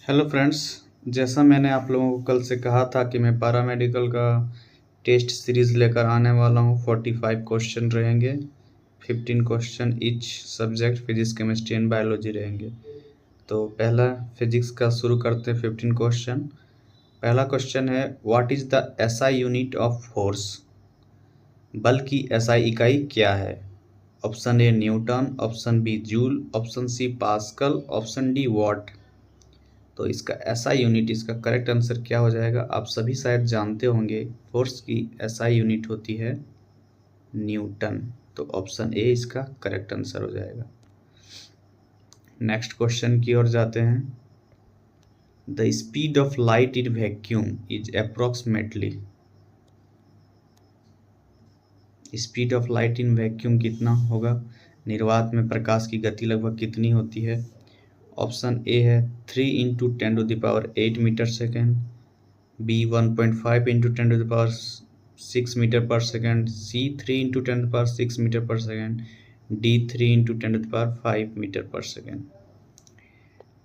Hello friends. जैसा मैंने आप लोगों को कल से कहा था कि मैं पैरामेडिकल का टेस्ट सीरीज़ लेकर आने वाला हूँ। 45 क्वेश्चन रहेंगे, 15 question each subject, physics chemistry and biology रहेंगे। तो पहला फिजिक्स का शुरू करते हैं। 15 क्वेश्चन। पहला क्वेश्चन है, what is the SI unit of force? बल की एसआई इकाई क्या है? Option A newton, option B joule, option C pascal, option D watt. तो इसका एसआई यूनिट, इसका करेक्ट आंसर क्या हो जाएगा? आप सभी शायद जानते होंगे, फोर्स की एसआई यूनिट होती है न्यूटन। तो ऑप्शन ए इसका करेक्ट आंसर हो जाएगा। नेक्स्ट क्वेश्चन की ओर जाते हैं। The speed of light in vacuum is approximately. Speed of light in vacuum कितना होगा? निर्वात में प्रकाश की गति लगभग कितनी होती है? ऑप्शन ए है 3 × 10⁸ मीटर सेकेंड, बी 1.5 × 10⁶ मीटर पर सेकेंड, सी 3 × 10⁶ मीटर पर सेकेंड, डी 3 × 10⁵ मीटर पर सेकेंड।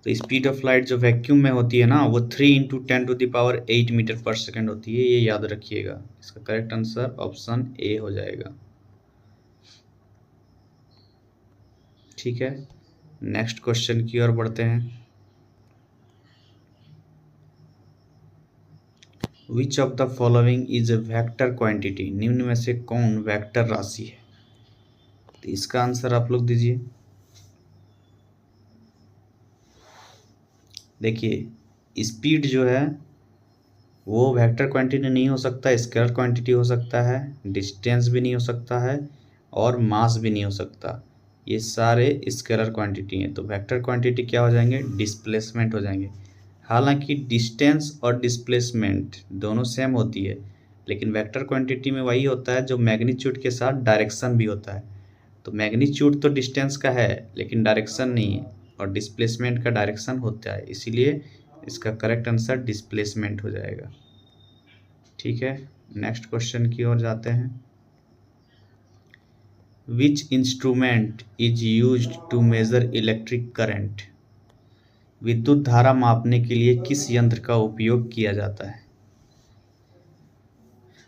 तो स्पीड ऑफ लाइट जो वैक्यूम में होती है ना, वो 3 × 10⁸ मीटर पर सेकेंड होती है। ये याद रखिएगा। इसका करेक्ट आंसर ऑप्शन ए हो जाएगा। ठीक है, नेक्स्ट क्वेश्चन की ओर बढ़ते हैं। विच of the following is a vector quantity? निम्न में से कौन वेक्टर राशि है? तो इसका आंसर आप लोग दीजिए। देखिए, स्पीड जो है वो वेक्टर क्वांटिटी नहीं हो सकता, स्केलर क्वांटिटी हो सकता है, डिस्टेंस भी नहीं हो सकता है, और मास भी नहीं हो सकता। ये सारे स्केलर क्वांटिटी हैं। तो वेक्टर क्वांटिटी क्या हो जाएंगे? डिस्प्लेसमेंट हो जाएंगे। हालांकि डिस्टेंस और डिस्प्लेसमेंट दोनों सेम होती है, लेकिन वेक्टर क्वांटिटी में वही होता है जो मैग्नीट्यूड के साथ डायरेक्शन भी होता है। तो मैग्नीट्यूड तो डिस्टेंस का है लेकिन डायरेक्शन नहीं है, और डिस्प्लेसमेंट का डायरेक्शन होता है, इसीलिए इसका करेक्ट आंसर डिस्प्लेसमेंट हो जाएगा। ठीक है, नेक्स्ट क्वेश्चन की ओर जाते हैं। Which instrument is used to measure electric current? विद्युत धारा मापने के लिए किस यंत्र का उपयोग किया जाता है?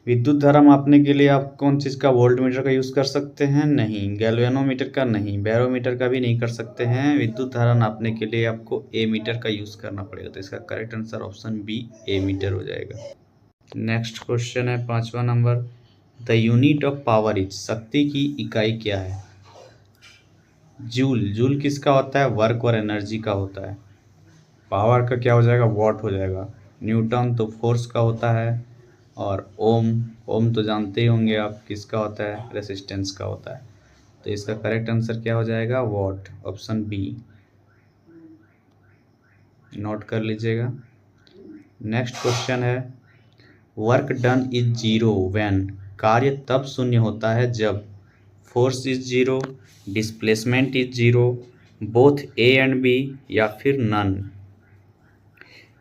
विद्युत धारा मापने के लिए आप कौन चीज़ का? वोल्टमीटर का यूज़ कर सकते हैं? नहीं। गैल्वेनोमीटर का नहीं। बैरोमीटर का भी नहीं कर सकते हैं। विद्युत धारा नापने के लिए आपको एमीटर का यूज़ करना पड़ेगा। तो इसका correct answer option B ammeter हो जाएगा। नेक्स्ट क्वेश्चन है 5वां number. The unit of power is. शक्ति की इकाई क्या है? जूल। जूल किसका होता है? वर्क और एनर्जी का होता है। पावर का क्या हो जाएगा? वॉट हो जाएगा। न्यूटन तो फोर्स का होता है, और ओम, ओम तो जानते ही होंगे आप किसका होता है? रेसिस्टेंस का होता है। तो इसका करेक्ट आंसर क्या हो जाएगा? What, option B. नोट कर लीजिएगा। नेक्स्ट क्वेश्चन है, work done is zero when. कार्य तब शून्य होता है जब force is zero, displacement is zero, both A and B, या फिर नन।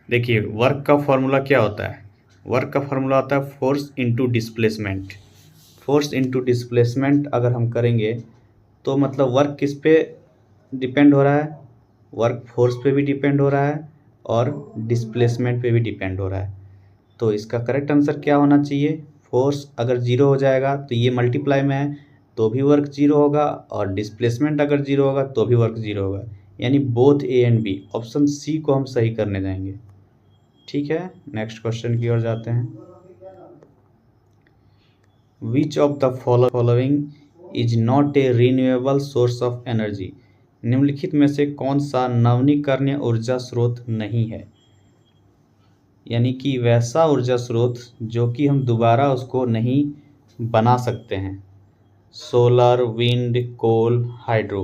देखिए, वर्क का फॉर्मूला क्या होता है? वर्क का फॉर्मूला होता है force into displacement. Force into displacement अगर हम करेंगे तो मतलब वर्क किस पे डिपेंड हो रहा है? वर्क फोर्स पे भी डिपेंड हो रहा है और डिस्प्लेसमेंट पे भी डिपेंड हो रहा है। तो इसका करेक्ट आंसर क्या होना चाहिए? फोर्स अगर जीरो हो जाएगा तो ये मल्टीप्लाई में है तो भी वर्क जीरो होगा, और डिस्प्लेसमेंट अगर जीरो होगा तो भी वर्क जीरो होगा, यानी both A and B. Option C को हम सही करने जाएंगे। ठीक है, नेक्स्ट क्वेश्चन की ओर जाते हैं। विच of the following is not a renewable source of energy? निम्नलिखित में से कौन सा नवीकरणीय ऊर्जा स्रोत नहीं है? यानी कि वैसा ऊर्जा स्रोत जो कि हम दोबारा उसको नहीं बना सकते हैं। सोलर, विंड, कोल, हाइड्रो।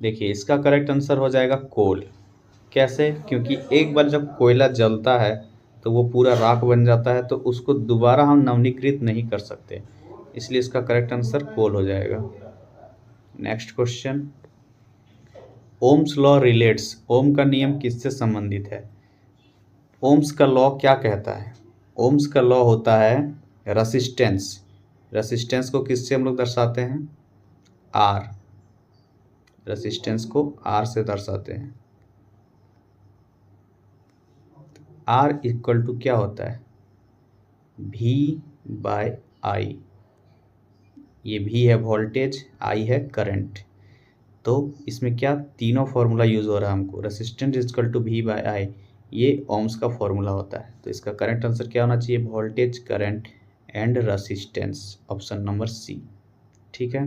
देखिए, इसका करेक्ट आंसर हो जाएगा कोल। कैसे? क्योंकि एक बार जब कोयला जलता है तो वो पूरा राख बन जाता है, तो उसको दोबारा हम नवीनीकृत नहीं कर सकते, इसलिए इसका करेक्ट आंसर कोल हो जाएगा। Next question, Ohm's law relates. Ohm का नियम किससे संबंधित है? ओम्स का लॉ क्या कहता है? ओम्स का लॉ होता है रेसिस्टेंस। रेसिस्टेंस को किससे हम लोग दर्शाते हैं? आर। रेसिस्टेंस को आर से दर्शाते हैं। आर इक्वल टू क्या होता है, V/I। ये V है वोल्टेज, I है करंट। तो इसमें क्या तीनों फार्मूला यूज हो रहा है हमको। रेसिस्टेंस इक्वल टू V/I, ये ओम्स का फार्मूला होता है। तो इसका करेक्ट आंसर क्या होना चाहिए, voltage, current and resistance, option number C. ठीक है।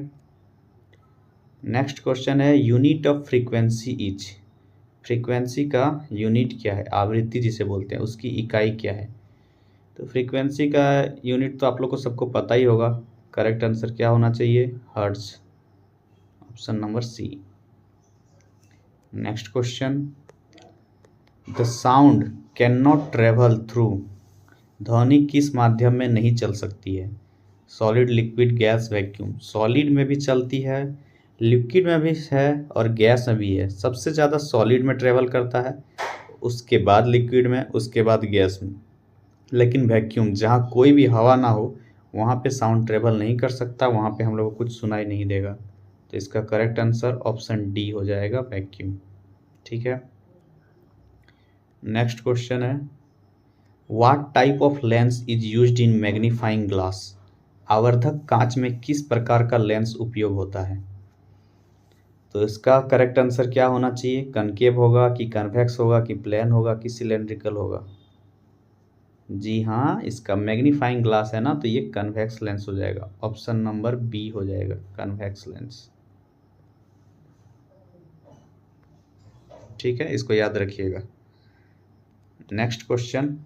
नेक्स्ट क्वेश्चन है unit of frequency is. Frequency का यूनिट क्या है, आवृत्ति जिसे बोलते हैं, उसकी इकाई क्या है। तो फ्रीक्वेंसी का यूनिट तो आप लोग को सबको पता ही होगा। करेक्ट आंसर क्या होना चाहिए, hertz, option number C. Next question, the sound can not travel through. ध्वनि किस माध्यम में नहीं चल सकती है, solid, liquid, gas, vacuum. Solid में भी चलती है, लिक्विड में भी है और गैस में भी है। सबसे ज़्यादा सॉलिड में ट्रेवल करता है, उसके बाद लिक्विड में, उसके बाद गैस में। लेकिन वैक्यूम, जहाँ कोई भी हवा ना हो वहाँ पे साउंड ट्रेवल नहीं कर सकता, वहाँ पे हम लोग को कुछ सुनाई नहीं देगा। तो इसका करेक्ट आंसर ऑप्शन डी हो जाएगा, वैक्यूम। ठीक है। नेक्स्ट क्वेश्चन है what type of lens is used in magnifying glass. आवर्धक कांच में किस प्रकार का लेंस उपयोग होता है। तो इसका करेक्ट आंसर क्या होना चाहिए, कनकेव होगा कि कन्वेक्स होगा कि प्लेन होगा कि सिलेंड्रिकल होगा। जी हाँ, इसका मैग्नीफाइंग ग्लास है ना, तो ये कन्वेक्स लेंस हो जाएगा, ऑप्शन नंबर बी हो जाएगा, कन्वेक्स लेंस। ठीक है, इसको याद रखिएगा। Next question,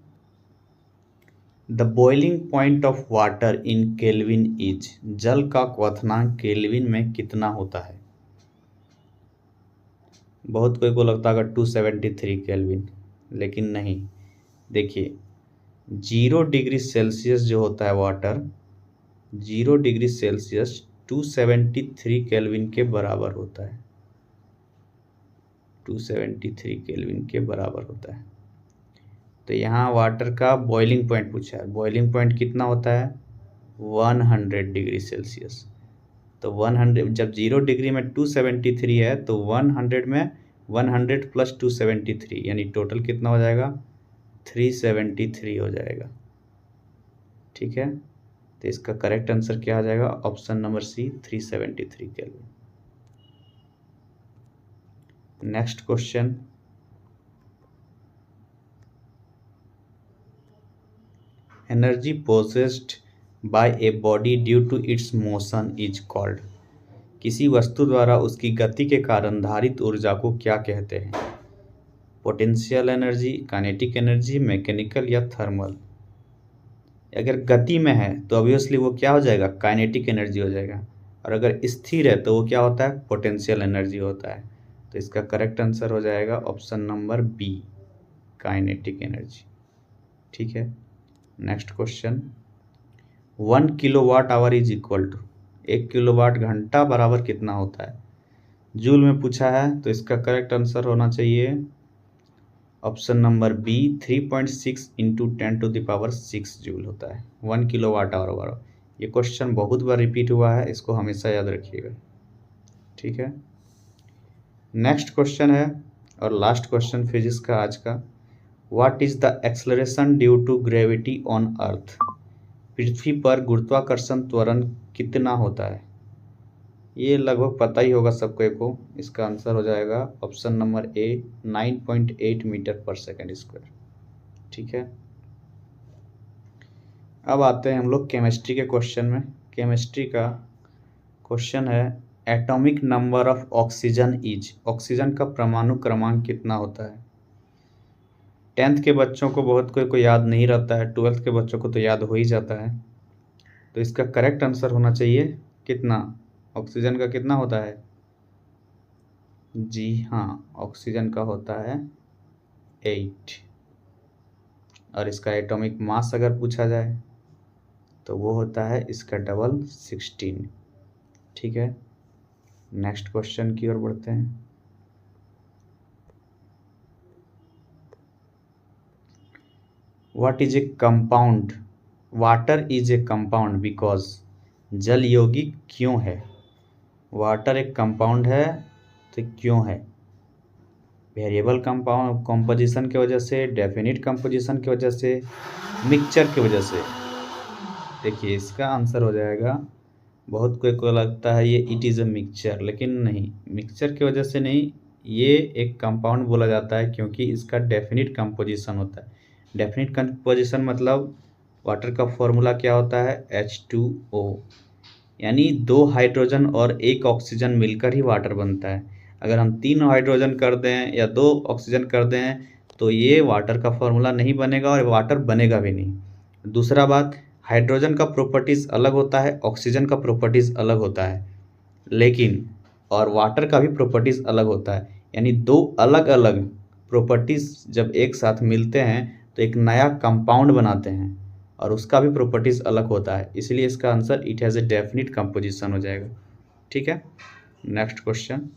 the boiling point of water in kelvin is. जल का क्वथनांक केल्विन में कितना होता है। बहुत कोई को लगता है 273 केल्विन, लेकिन नहीं। देखिए 0 डिग्री सेल्सियस जो होता है वाटर, 0 डिग्री सेल्सियस 273 केल्विन के बराबर होता है, 273 केल्विन के बराबर होता है। तो यहाँ वाटर का बॉइलिंग पॉइंट पूछा है, बॉइलिंग पॉइंट कितना होता है 100 डिग्री सेल्सियस। तो 100, जब 0 डिग्री में 273 है तो 100 में 100 प्लस 273 यानी टोटल कितना हो जाएगा 373 हो जाएगा। ठीक है, तो इसका करेक्ट आंसर क्या आ जाएगा, option number C, 373 kelvin. Next question, energy possessed by a body due to its motion is called. किसी वस्तु द्वारा उसकी गति के कारण धारित ऊर्जा को क्या कहते हैं, potential energy, kinetic energy, mechanical या थर्मल। अगर गति में है तो ऑब्वियसली वो क्या हो जाएगा, काइनेटिक एनर्जी हो जाएगा, और अगर स्थिर है तो वो क्या होता है, पोटेंशियल एनर्जी होता है। तो इसका करेक्ट आंसर हो जाएगा option number B, kinetic energy. ठीक है। Next question, 1 kilowatt hour is equal to. 1 kilowatt घंटा बराबर कितना होता है, जूल में पूछा है। तो इसका करेक्ट आंसर होना चाहिए option number B, 3.6 into 10⁶ joule होता है 1 किलोवाट आवर बराबर। ये क्वेश्चन बहुत बार रिपीट हुआ है, इसको हमेशा याद रखिएगा। ठीक है। नेक्स्ट क्वेश्चन है और लास्ट क्वेश्चन फिजिक्स का आज का, what is the acceleration due to gravity on earth. पृथ्वी पर गुरुत्वाकर्षण त्वरण कितना होता है। ये लगभग पता ही होगा सबको को। इसका आंसर हो जाएगा ऑप्शन नंबर ए, 9.8 मीटर पर सेकेंड स्क्वायर। ठीक है। अब आते हैं हम लोग केमिस्ट्री के क्वेश्चन में। केमिस्ट्री का क्वेश्चन है atomic number of oxygen is. Oxygen का परमाणु क्रमांक कितना होता है। 10th के बच्चों को बहुत कोई को याद नहीं रहता है, 12th के बच्चों को तो याद हो ही जाता है। तो इसका करेक्ट आंसर होना चाहिए कितना, ऑक्सीजन का कितना होता है। जी हाँ, ऑक्सीजन का होता है 8। और इसका एटॉमिक मास अगर पूछा जाए तो वो होता है इसका डबल 16। ठीक है। नेक्स्ट क्वेश्चन की ओर बढ़ते हैं। What is a compound, water is a compound because. जल यौगिक क्यों है, वाटर एक कंपाउंड है तो क्यों है। वेरिएबल कंपाउंड कंपोजिशन की वजह से, डेफिनिट कंपोजिशन की वजह से, मिक्सचर की वजह से। देखिए इसका आंसर हो जाएगा, बहुत कोई को लगता है ये इट इज़ अ मिक्सचर, लेकिन नहीं, मिक्सचर की वजह से नहीं, ये एक कंपाउंड बोला जाता है क्योंकि इसका डेफिनिट कंपोजिशन होता है। डेफिनिट कंपोजिशन मतलब वाटर का फॉर्मूला क्या होता है, H2O, यानी 2 हाइड्रोजन और 1 ऑक्सीजन मिलकर ही वाटर बनता है। अगर हम 3 हाइड्रोजन कर दें या 2 ऑक्सीजन कर दें तो ये वाटर का फॉर्मूला नहीं बनेगा और वाटर बनेगा भी नहीं। दूसरा बात, हाइड्रोजन का प्रॉपर्टीज़ अलग होता है, ऑक्सीजन का प्रॉपर्टीज़ अलग होता है, लेकिन और वाटर का भी प्रॉपर्टीज़ अलग होता है, यानी 2 अलग अलग प्रॉपर्टीज़ जब एक साथ मिलते हैं तो एक नया कंपाउंड बनाते हैं और उसका भी प्रॉपर्टीज़ अलग होता है, इसलिए इसका answer it has a definite composition हो जाएगा। ठीक है, next question,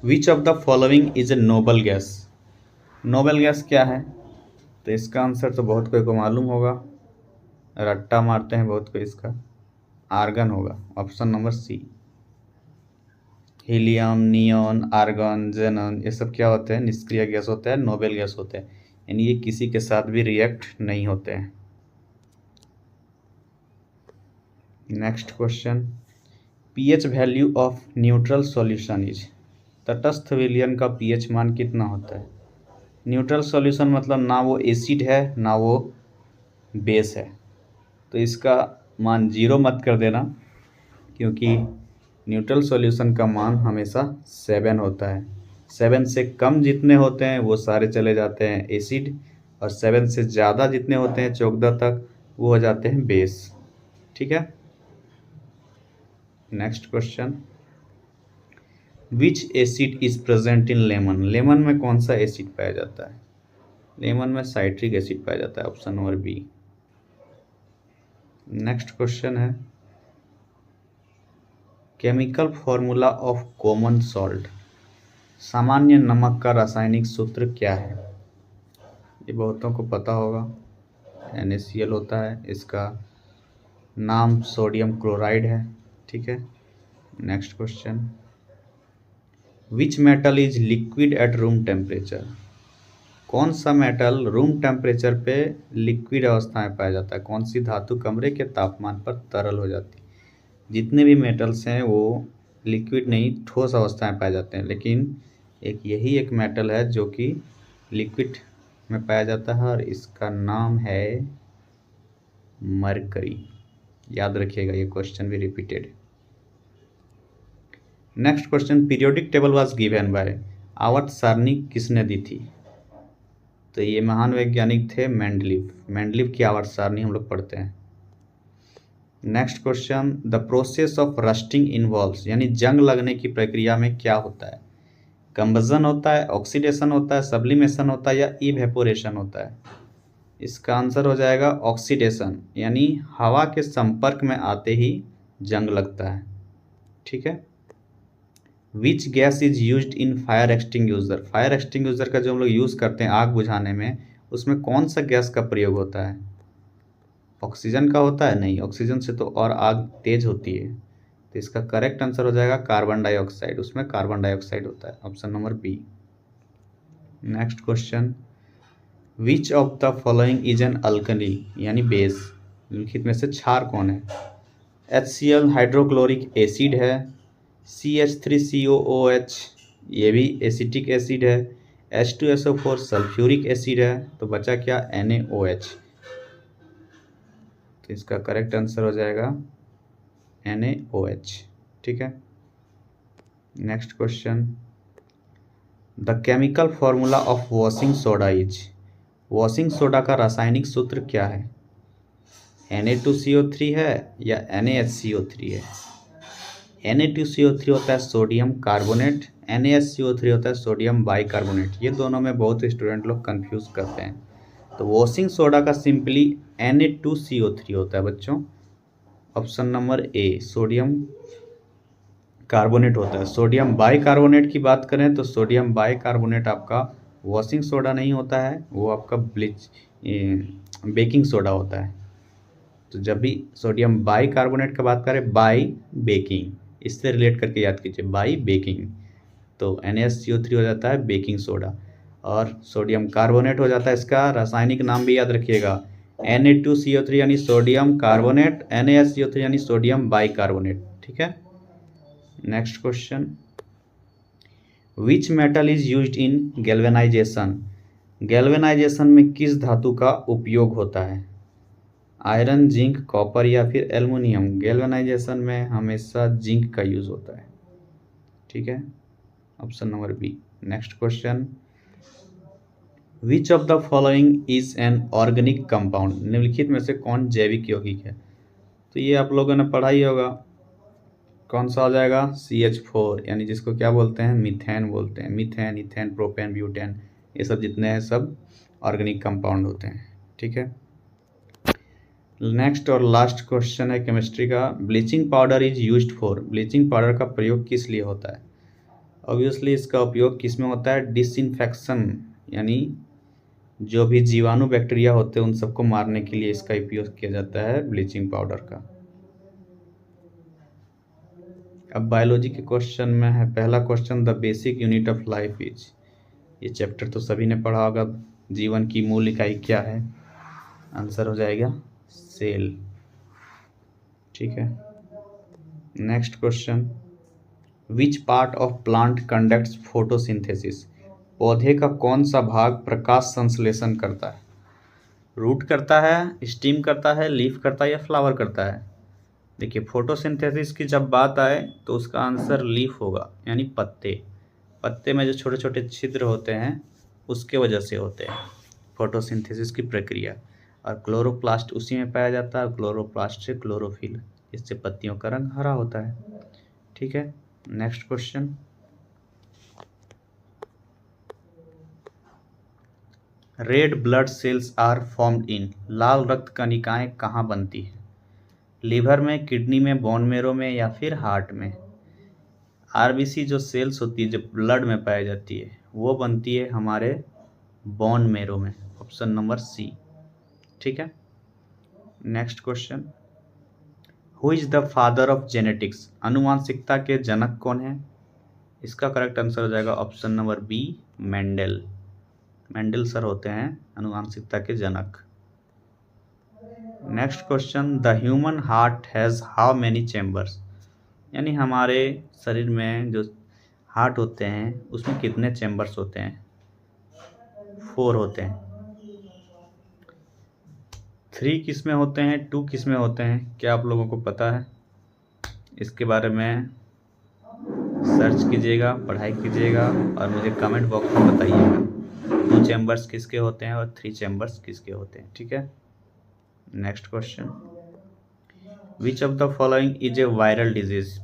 which of the following is a noble gas. Noble gas क्या है, तो इसका आंसर तो बहुत कोई को मालूम होगा, रट्टा मारते हैं बहुत कोई, इसका आर्गन होगा, option number C. Helium, neon, argon, xenon, ये सब क्या होते हैं, निष्क्रिय गैस होते हैं, नोबल गैस होते हैं, यानी ये किसी के साथ भी रिएक्ट नहीं होते हैं। Next question, pH value of neutral solution is. तटस्थ विलयन का पीएच मान कितना होता है। न्यूट्रल सॉल्यूशन मतलब ना वो एसिड है ना वो बेस है, तो इसका मान 0 मत कर देना, क्योंकि न्यूट्रल सॉल्यूशन का मान हमेशा 7 होता है। 7 से कम जितने होते हैं वो सारे चले जाते हैं एसिड, और 7 से ज़्यादा जितने होते हैं 14 तक वो हो जाते हैं बेस। ठीक है, next question, which acid is present in lemon. Lemon में कौन सा एसिड पाया जाता है, लेमन में साइट्रिक एसिड पाया जाता है, option number B. Next question है, chemical formula of common salt. सामान्य नमक का रासायनिक सूत्र क्या है, ये बहुतों को पता होगा, NaCl होता है, इसका नाम सोडियम क्लोराइड है। ठीक है, next question, which metal is liquid at room temperature. कौन सा मेटल रूम टेम्परेचर पे लिक्विड अवस्था में पाया जाता है, कौन सी धातु कमरे के तापमान पर तरल हो जाती है। जितने भी मेटल्स हैं वो लिक्विड नहीं, ठोस अवस्था में पाए जाते हैं, लेकिन यही एक मेटल है जो कि लिक्विड में पाया जाता है और इसका नाम है मरकरी। याद रखिएगा, ये क्वेश्चन भी repeated. Next question, periodic table was given by. आवर्त सारणी किसने दी थी, तो ये महान वैज्ञानिक थे मेंडलीव। मेंडलीव की आवर्त सारणी हम लोग पढ़ते हैं। Next question, the process of rusting involves, यानी जंग लगने की प्रक्रिया में क्या होता है। कंबजन होता है, ऑक्सीडेशन होता है, सब्लिमेशन होता है या इवेपोरेशन होता है। इसका आंसर हो जाएगा ऑक्सीडेशन, यानी हवा के संपर्क में आते ही जंग लगता है। ठीक है, which gas is used in fire extinguisher. Fire extinguisher का जो हम लोग यूज़ करते हैं आग बुझाने में, उसमें कौन सा गैस का प्रयोग होता है। ऑक्सीजन का होता है, नहीं, ऑक्सीजन से तो और आग तेज होती है, तो इसका करेक्ट आंसर हो जाएगा कार्बन डाइऑक्साइड, उसमें कार्बन डाइऑक्साइड होता है, option number B. Next question, which of the following is an alkali, यानी बेस। निम्नलिखित में से क्षार कौन है। HCl हाइड्रोक्लोरिक एसिड है, CH3COOH ये भी एसिटिक एसिड है, H2SO4 सल्फ्यूरिक एसिड है, तो बचा क्या, NaOH। तो इसका करेक्ट आंसर हो जाएगा NaOH। ठीक है, next question, the chemical formula of washing soda is. Washing soda का रासायनिक सूत्र क्या है, Na2CO3 है या NaHCO3 है। Na2CO3 होता है सोडियम कार्बोनेट, NaHCO3 होता है सोडियम बाइकार्बोनेट। ये दोनों में बहुत स्टूडेंट लोग कंफ्यूज करते हैं, तो वॉशिंग सोडा का सिंपली Na2CO3 होता है बच्चों, option number A, sodium carbonate होता है। सोडियम बाइकार्बोनेट की बात करें तो सोडियम बाइकार्बोनेट आपका वॉशिंग सोडा नहीं होता है, वो आपका बेकिंग सोडा होता है। तो जब भी सोडियम बाइकार्बोनेट की बात करें, बाई बेकिंग, इससे रिलेट करके याद कीजिए, बाई बेकिंग। तो NaCO3 हो जाता है बेकिंग सोडा। और सोडियम कार्बोनेट हो जाता है, इसका रासायनिक नाम भी याद रखिएगा, Na2CO3 यानी सोडियम कार्बोनेट, NaSCO3 यानी सोडियम बाइकार्बोनेट। ठीक है, next question, which metal is used in galvanisation? Galvanisation में किस धातु का उपयोग होता है? आयरन, जिंक, कॉपर या फिर एल्युमिनियम? गैल्वेनाइजेशन में हमेशा जिंक का यूज होता है। ठीक है, option number B. Next question, which of the following is an organic compound? निम्नलिखित में से कौन जैविक यौगिक है? तो ये आप लोगों ने पढ़ा ही होगा, कौन सा हो जाएगा? CH4, यानी जिसको क्या बोलते हैं? मीथेन बोलते हैं। मीथेन, इथेन, प्रोपेन, ब्यूटेन, ये सब जितने हैं सब ऑर्गेनिक कंपाउंड होते हैं। ठीक है, नेक्स्ट और लास्ट क्वेश्चन है केमिस्ट्री का, bleaching powder is used for? Bleaching powder का प्रयोग किस लिए होता है? ऑब्वियसली इसका उपयोग किस में होता है? डिसइंफेक्शन, यानी जो भी जीवाणु बैक्टीरिया होते हैं उन सबको मारने के लिए इसका उपयोग किया जाता है ब्लीचिंग पाउडर का। अब बायोलॉजी के क्वेश्चन में है पहला question, the basic unit of life is? ये चैप्टर तो सभी ने पढ़ा होगा, जीवन की मूल इकाई क्या है? आंसर हो जाएगा सेल। ठीक है, next question, which part of plant conducts photosynthesis? पौधे का कौन सा भाग प्रकाश संश्लेषण करता है? रूट करता है, स्टीम करता है, लीफ करता है या फ्लावर करता है? देखिए, फोटोसिंथेसिस की जब बात आए तो उसका आंसर लीफ होगा, यानी पत्ते। पत्ते में जो छोटे छोटे छिद्र होते हैं उसके वजह से होते हैं फोटोसिंथेसिस की प्रक्रिया। और क्लोरोप्लास्ट उसी में पाया जाता है, क्लोरोप्लास्ट से क्लोरोफिल, इससे पत्तियों का रंग हरा होता है। ठीक है, next question, red blood cells are formed in? लाल रक्त कणिकाएं कहाँ बनती है? लीवर में, किडनी में, बोन मेरो में या फिर हार्ट में? RBC जो सेल्स होती है जो ब्लड में पाई जाती है वो बनती है हमारे बोन मेरो में, ऑप्शन नंबर सी। ठीक है, next question, who is the father of genetics? अनुवांशिकता के जनक कौन है? इसका करेक्ट आंसर हो जाएगा option number B, Mendel. Mendel sir होते हैं अनुवांशिकता के जनक। Next question, the human heart has how many chambers? यानी हमारे शरीर में जो हार्ट होते हैं उसमें कितने चैम्बर्स होते हैं? 4 होते हैं। 3 किस में होते हैं, 2 किस में होते हैं? क्या आप लोगों को पता है? इसके बारे में सर्च कीजिएगा, पढ़ाई कीजिएगा और मुझे कमेंट बॉक्स में बताइएगा 2 चैम्बर्स किसके होते हैं और 3 चैम्बर्स किसके होते हैं। ठीक है, next question, which of the following is a viral disease?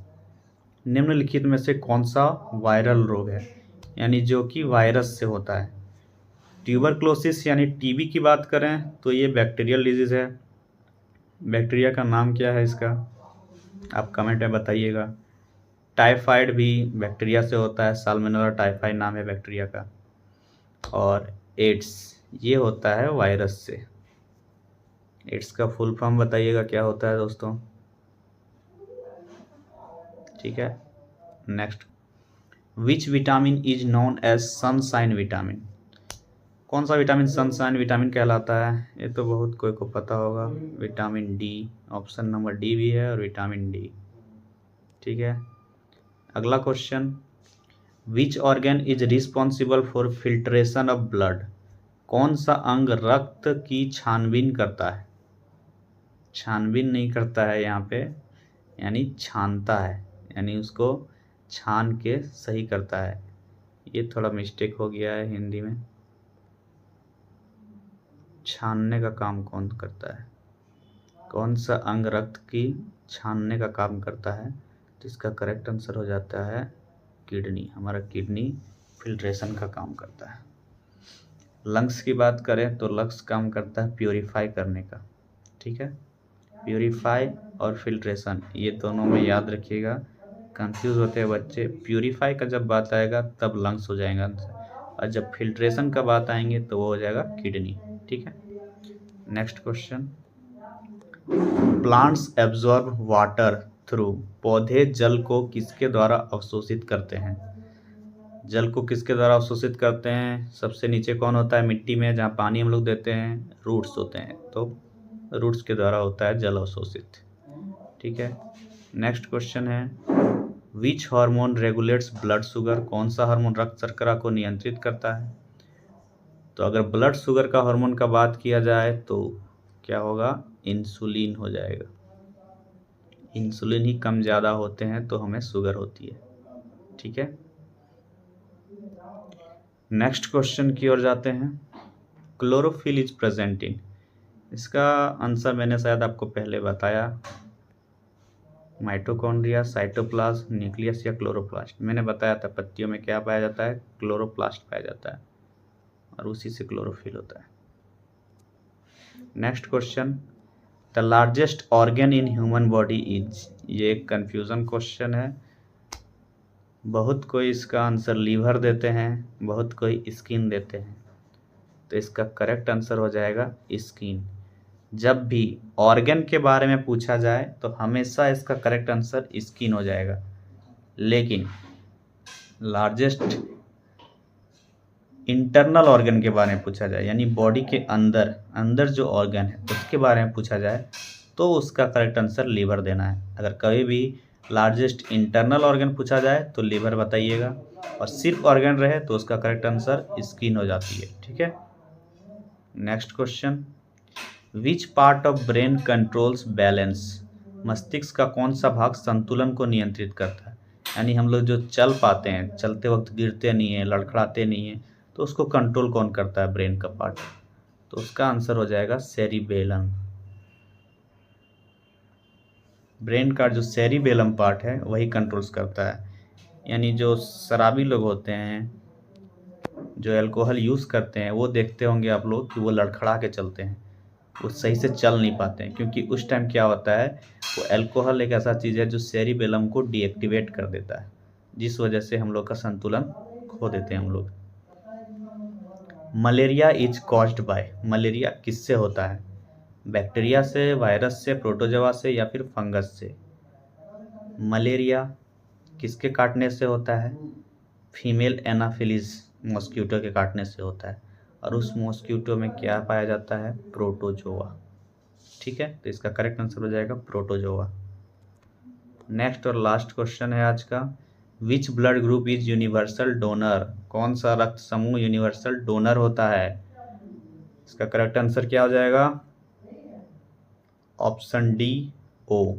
निम्नलिखित में से कौन सा वायरल रोग है, यानी जो कि वायरस से होता है? ट्यूबरक्लोसिस यानी टीबी की बात करें तो ये बैक्टीरियल डिजीज़ है। बैक्टीरिया का नाम क्या है इसका? आप कमेंट में बताइएगा। टाइफाइड भी बैक्टीरिया से होता है, साल्मोनेला टाइफाइड नाम है बैक्टीरिया का। और एड्स ये होता है वायरस से। एड्स का फुल फॉर्म बताइएगा क्या होता है दोस्तों। ठीक है, next, which vitamin is known as sunshine vitamin? कौन सा विटामिन सनशाइन विटामिन कहलाता है? ये तो बहुत कोई को पता होगा, vitamin D, option number D भी है और विटामिन डी। ठीक है, अगला question, which organ is responsible for filtration of blood? कौन सा अंग रक्त की छानबीन करता है? छानबीन नहीं करता है यहाँ पे, यानी छानता है, यानी उसको छान के सही करता है। ये थोड़ा मिस्टेक हो गया है हिंदी में। छानने का काम कौन करता है? कौन सा अंग रक्त की छानने का काम करता है? तो इसका करेक्ट आंसर हो जाता है किडनी। हमारा किडनी फिल्ट्रेशन का काम करता है। लंग्स की बात करें तो लंग्स काम करता है प्योरीफाई करने का। ठीक है, प्योरीफाई और फिल्ट्रेशन ये दोनों में याद रखिएगा, कंफ्यूज होते हैं बच्चे। प्योरीफाई का जब बात आएगा तब लंग्स हो जाएगा और जब फिल्ट्रेशन का बात आएंगे तो वो हो जाएगा किडनी। ठीक है, next question, plants absorb water through? पौधे जल को किसके द्वारा अवशोषित करते हैं? जल को किसके द्वारा अवशोषित करते हैं? सबसे नीचे कौन होता है मिट्टी में, जहाँ पानी हम लोग देते हैं? रूट्स होते हैं। तो रूट्स के द्वारा होता है जल अवशोषित। ठीक है, नेक्स्ट क्वेश्चन है which hormone regulates blood sugar? कौन सा हार्मोन रक्त शर्करा को नियंत्रित करता है? तो अगर ब्लड शुगर का हार्मोन का बात किया जाए तो क्या होगा? इंसुलिन हो जाएगा। इंसुलिन ही कम ज़्यादा होते हैं तो हमें शुगर होती है। ठीक है, नेक्स्ट क्वेश्चन की ओर जाते हैं। क्लोरोफिल इज प्रेजेंट इन, इसका आंसर मैंने शायद आपको पहले बताया, माइटोकॉन्ड्रिया, साइटोप्लाज्म, न्यूक्लियस या क्लोरोप्लास्ट। मैंने बताया था पत्तियों में क्या पाया जाता है? क्लोरोप्लास्ट पाया जाता है और उसी से क्लोरोफिल होता है। Next question, the largest organ in human body is, ये एक कन्फ्यूज़न क्वेश्चन है। बहुत कोई इसका आंसर लीवर देते हैं, बहुत कोई स्किन देते हैं, तो इसका करेक्ट आंसर हो जाएगा स्किन। जब भी ऑर्गन के बारे में पूछा जाए तो हमेशा इसका करेक्ट आंसर स्किन हो जाएगा, लेकिन लार्जेस्ट इंटरनल ऑर्गन के बारे में पूछा जाए, यानी बॉडी के अंदर अंदर जो ऑर्गन है उसके बारे में पूछा जाए तो उसका करेक्ट आंसर लीवर देना है। अगर कभी भी लार्जेस्ट इंटरनल ऑर्गन पूछा जाए तो लीवर बताइएगा, और सिर्फ ऑर्गन रहे तो उसका करेक्ट आंसर स्किन हो जाती है। ठीक है, next question, which part of brain controls balance? मस्तिष्क का कौन सा भाग संतुलन को नियंत्रित करता है? यानी हम लोग जो चल पाते हैं, चलते वक्त गिरते नहीं हैं, लड़खड़ाते नहीं हैं, तो उसको कंट्रोल कौन करता है? ब्रेन का पार्ट। तो उसका आंसर हो जाएगा सेरिबेलम। ब्रेन का जो सेरिबेलम पार्ट है वही कंट्रोल्स करता है। यानी जो शराबी लोग होते हैं, जो अल्कोहल यूज़ करते हैं, वो देखते होंगे आप लोग कि वो लड़खड़ा के चलते हैं, वो सही से चल नहीं पाते हैं, क्योंकि उस टाइम क्या होता है, वो अल्कोहल एक ऐसा चीज़ है जो सेरिबेलम को डीएक्टिवेट कर देता है, जिस वजह से हम लोग का संतुलन खो देते हैं हम लोग। Malaria is caused by, malaria किससे होता है? बैक्टीरिया से, वायरस से, प्रोटोजोआ से या फिर फंगस से? मलेरिया किसके काटने से होता है? फीमेल एनाफिलीज मॉस्किटो के काटने से होता है, और उस मॉस्किटो में क्या पाया जाता है? प्रोटोजोआ। ठीक है, तो इसका करेक्ट आंसर हो जाएगा प्रोटोजोआ। नेक्स्ट और लास्ट क्वेश्चन है आज का, which blood group is universal donor? कौन सा रक्त समूह यूनिवर्सल डोनर होता है? इसका करेक्ट आंसर क्या हो जाएगा? ऑप्शन डी, ओ।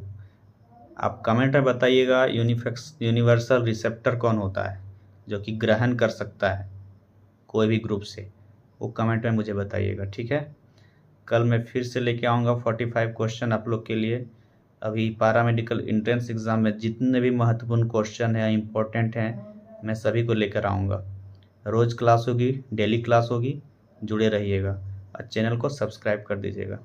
आप कमेंट में बताइएगा यूनिवर्सल रिसेप्टर कौन होता है जो कि ग्रहण कर सकता है कोई भी ग्रुप से, वो कमेंट में मुझे बताइएगा। ठीक है, कल मैं फिर से लेके आऊँगा 45 क्वेश्चन आप लोग के लिए। अभी पैरामेडिकल एंट्रेंस एग्ज़ाम में जितने भी महत्वपूर्ण क्वेश्चन हैं, इम्पोर्टेंट हैं, मैं सभी को लेकर आऊँगा। रोज़ क्लास होगी, डेली क्लास होगी, जुड़े रहिएगा और चैनल को सब्सक्राइब कर दीजिएगा।